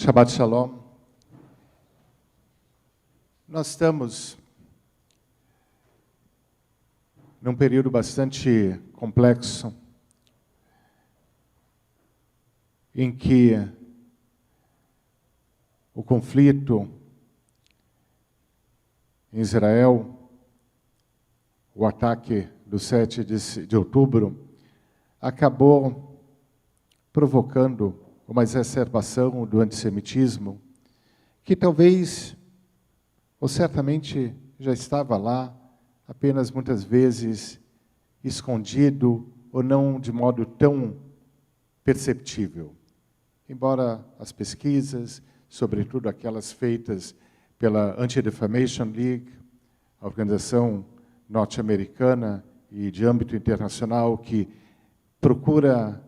Shabbat Shalom. Nós estamos num período bastante complexo, em que o conflito em Israel, o ataque do 7 de outubro, acabou provocando uma exacerbação do antissemitismo, que talvez, ou certamente, já estava lá, apenas muitas vezes escondido, ou não de modo tão perceptível. Embora as pesquisas, sobretudo aquelas feitas pela Anti-Defamation League, a organização norte-americana e de âmbito internacional que procura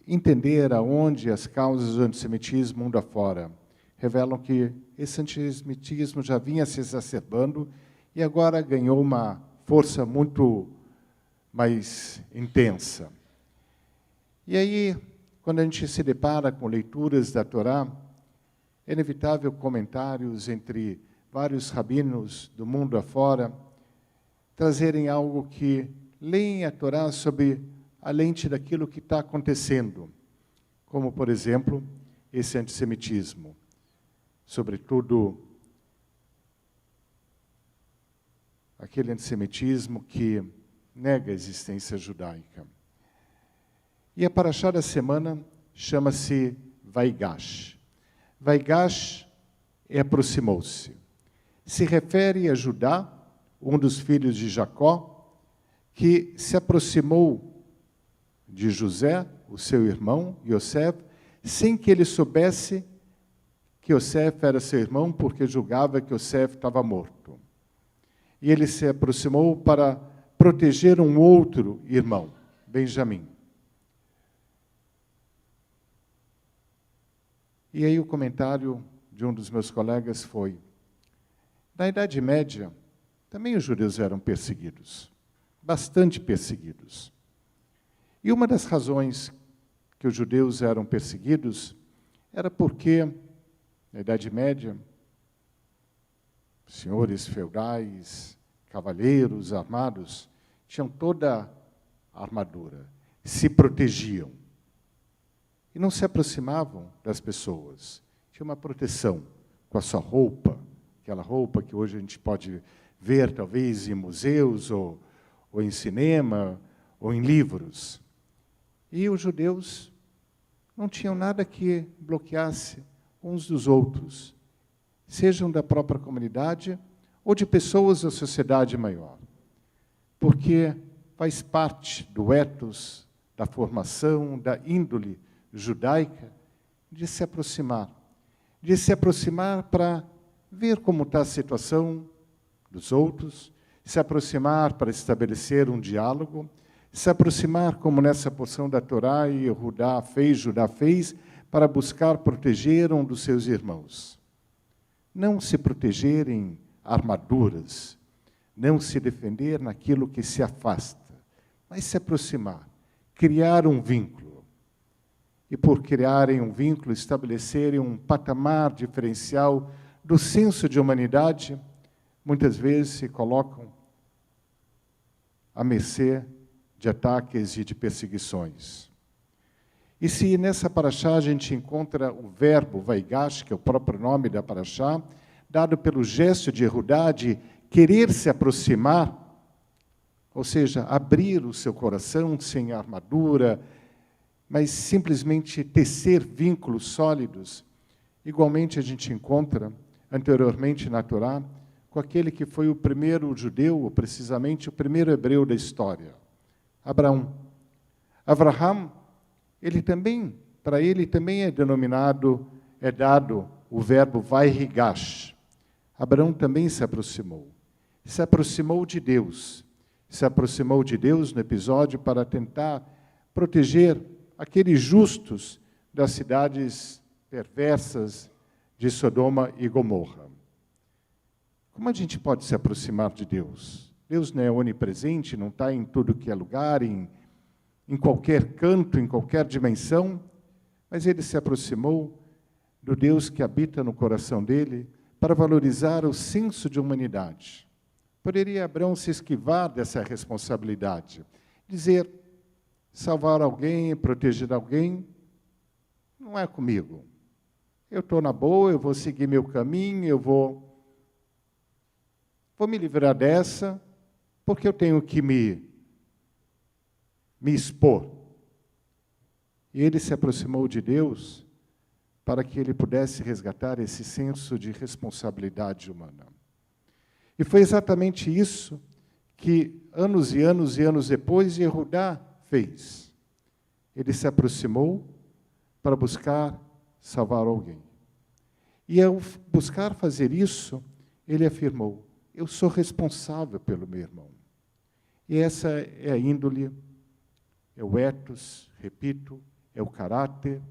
entender aonde as causas do antissemitismo mundo afora, revelam que esse antissemitismo já vinha se exacerbando e agora ganhou uma força muito mais intensa. E aí, quando a gente se depara com leituras da Torá, é inevitável comentários entre vários rabinos do mundo afora trazerem algo que leem a Torá sob a lente daquilo que está acontecendo, como, por exemplo, esse antissemitismo, sobretudo aquele antissemitismo que nega a existência judaica. E a paraxá da semana chama-se Vaigash. Vaigash é aproximou-se. Se refere a Judá, um dos filhos de Jacó, que se aproximou de José, o seu irmão, Yosef, sem que ele soubesse que Yosef era seu irmão, porque julgava que Yosef estava morto. E ele se aproximou para proteger um outro irmão, Benjamim. E aí o comentário de um dos meus colegas foi: na Idade Média, também os judeus eram perseguidos, bastante perseguidos. E uma das razões que os judeus eram perseguidos era porque, na Idade Média, senhores feudais, cavaleiros armados, tinham toda a armadura, se protegiam. E não se aproximavam das pessoas. Tinha uma proteção com a sua roupa, aquela roupa que hoje a gente pode ver, talvez, em museus, ou em cinema, ou em livros. E os judeus não tinham nada que bloqueasse uns dos outros, sejam da própria comunidade ou de pessoas da sociedade maior. Porque faz parte do ethos, da formação, da índole judaica, de se aproximar para ver como está a situação dos outros, se aproximar para estabelecer um diálogo, se aproximar, como nessa porção da Torá e Judá fez, para buscar proteger um dos seus irmãos. Não se proteger em armaduras, não se defender naquilo que se afasta, mas se aproximar, criar um vínculo. E por criarem um vínculo, estabelecerem um patamar diferencial do senso de humanidade, muitas vezes se colocam à mercê de ataques e de perseguições. E se nessa paraxá a gente encontra o verbo Vaigash, que é o próprio nome da paraxá, dado pelo gesto de Judá de querer se aproximar, ou seja, abrir o seu coração sem armadura, mas simplesmente tecer vínculos sólidos, igualmente a gente encontra anteriormente na Torá com aquele que foi o primeiro judeu, ou precisamente o primeiro hebreu da história, Abraão. Abraham, para ele também é dado o verbo Vaigash. Abraão também se aproximou de Deus. Se aproximou de Deus no episódio para tentar proteger aqueles justos das cidades perversas de Sodoma e Gomorra. Como a gente pode se aproximar de Deus? Deus não é onipresente, não está em tudo que é lugar, em qualquer canto, em qualquer dimensão, mas ele se aproximou do Deus que habita no coração dele, para valorizar o senso de humanidade. Poderia Abraão se esquivar dessa responsabilidade, dizer, salvar alguém, proteger alguém, não é comigo. Eu estou na boa, eu vou seguir meu caminho, eu vou me livrar dessa, porque eu tenho que me expor. E ele se aproximou de Deus para que ele pudesse resgatar esse senso de responsabilidade humana. E foi exatamente isso que, anos e anos e anos depois, Yehudá fez. Ele se aproximou para buscar salvar alguém. E ao buscar fazer isso, ele afirmou, eu sou responsável pelo meu irmão. E essa é a índole, é o ethos, repito, é o caráter,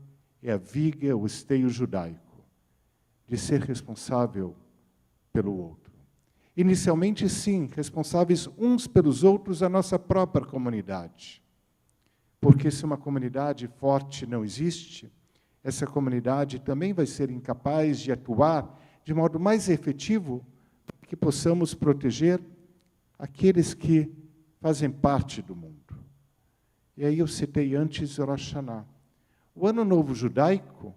é a viga, o esteio judaico, de ser responsável pelo outro. Inicialmente, sim, responsáveis uns pelos outros, a nossa própria comunidade. Porque se uma comunidade forte não existe, essa comunidade também vai ser incapaz de atuar de modo mais efetivo para que possamos proteger aqueles que fazem parte do mundo. E aí eu citei antes o Rosh Hashanah. O Ano Novo Judaico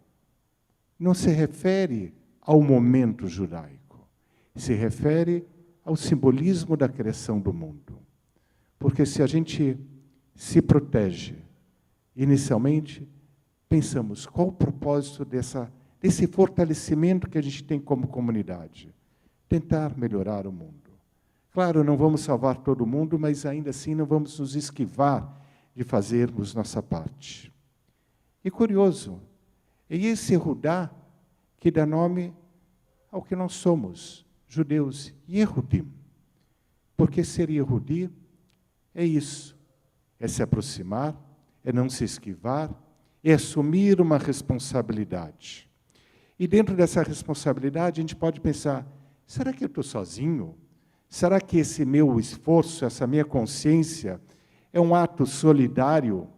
não se refere ao momento judaico, se refere ao simbolismo da criação do mundo. Porque se a gente se protege, inicialmente, pensamos, qual o propósito desse fortalecimento que a gente tem como comunidade? Tentar melhorar o mundo. Claro, não vamos salvar todo mundo, mas ainda assim não vamos nos esquivar de fazermos nossa parte. E curioso, é esse Yehudá que dá nome ao que nós somos, judeus, Yehudim. Porque ser Yehudi é isso, é se aproximar, é não se esquivar, é assumir uma responsabilidade. E dentro dessa responsabilidade a gente pode pensar, será que eu estou sozinho? Será que esse meu esforço, essa minha consciência é um ato solitário?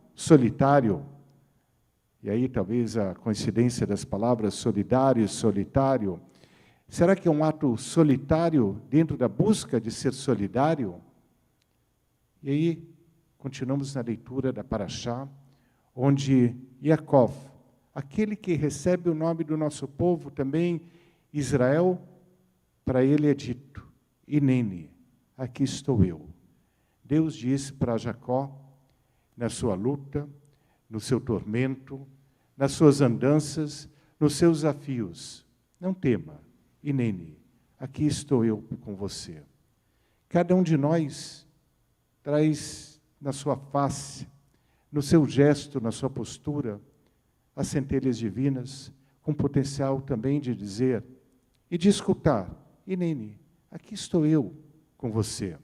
E aí talvez a coincidência das palavras solidário e solitário. Será que é um ato solitário dentro da busca de ser solidário? E aí continuamos na leitura da Parashá, onde Yaakov, aquele que recebe o nome do nosso povo também, Israel, para ele é dito, Hineni, aqui estou eu. Deus disse para Jacó, na sua luta, no seu tormento, nas suas andanças, nos seus desafios, não tema, Hineni, aqui estou eu com você. Cada um de nós traz na sua face, no seu gesto, na sua postura, as centelhas divinas, com potencial também de dizer e de escutar, Hineni, aqui estou eu com você.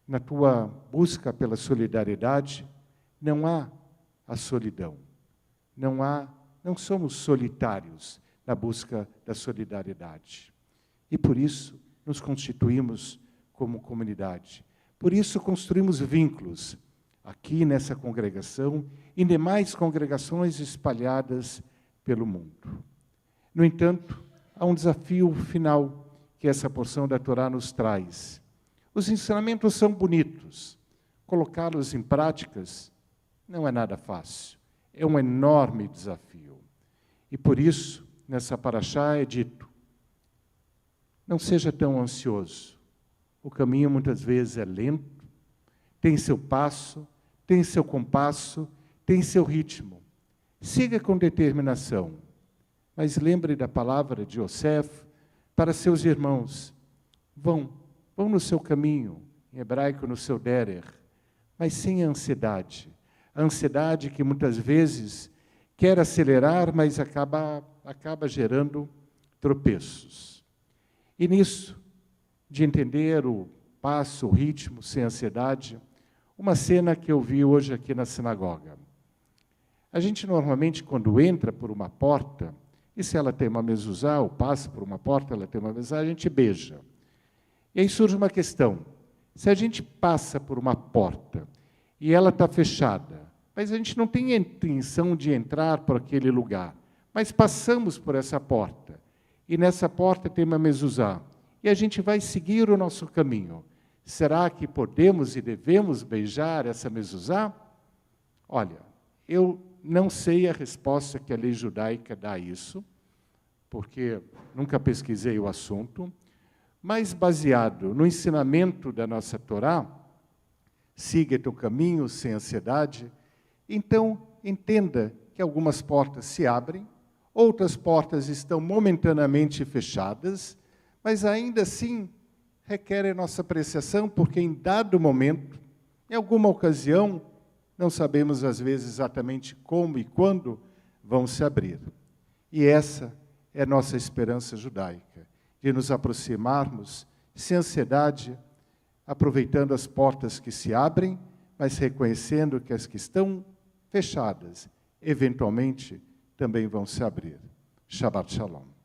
Na tua busca pela solidariedade, não há a solidão. Não somos solitários na busca da solidariedade. E por isso nos constituímos como comunidade. Por isso construímos vínculos aqui nessa congregação e demais congregações espalhadas pelo mundo. No entanto, há um desafio final que essa porção da Torá nos traz. Os ensinamentos são bonitos. Colocá-los em práticas não é nada fácil. É um enorme desafio. E por isso, nessa Parashá é dito, não seja tão ansioso. O caminho muitas vezes é lento, tem seu passo, tem seu compasso, tem seu ritmo. Siga com determinação, mas lembre da palavra de Yosef para seus irmãos. Vão no seu caminho, em hebraico no seu derer, mas sem ansiedade. A ansiedade que muitas vezes quer acelerar, mas acaba gerando tropeços. E nisso, de entender o passo, o ritmo, sem ansiedade, uma cena que eu vi hoje aqui na sinagoga. A gente normalmente, quando entra por uma porta, e se ela tem uma mezuzá, ou passa por uma porta, ela tem uma mezuzá, a gente beija. E aí surge uma questão. Se a gente passa por uma porta e ela está fechada, mas a gente não tem a intenção de entrar por aquele lugar, mas passamos por essa porta. E nessa porta tem uma mezuzá. E a gente vai seguir o nosso caminho. Será que podemos e devemos beijar essa mezuzá? Olha, eu não sei a resposta que a lei judaica dá a isso, porque nunca pesquisei o assunto, mas baseado no ensinamento da nossa Torá, siga teu caminho sem ansiedade, então entenda que algumas portas se abrem, outras portas estão momentaneamente fechadas, mas ainda assim requerem nossa apreciação, porque em dado momento, em alguma ocasião, não sabemos às vezes exatamente como e quando vão se abrir. E essa é a nossa esperança judaica, de nos aproximarmos sem ansiedade, aproveitando as portas que se abrem, mas reconhecendo que as que estão fechadas, eventualmente, também vão se abrir. Shabbat Shalom.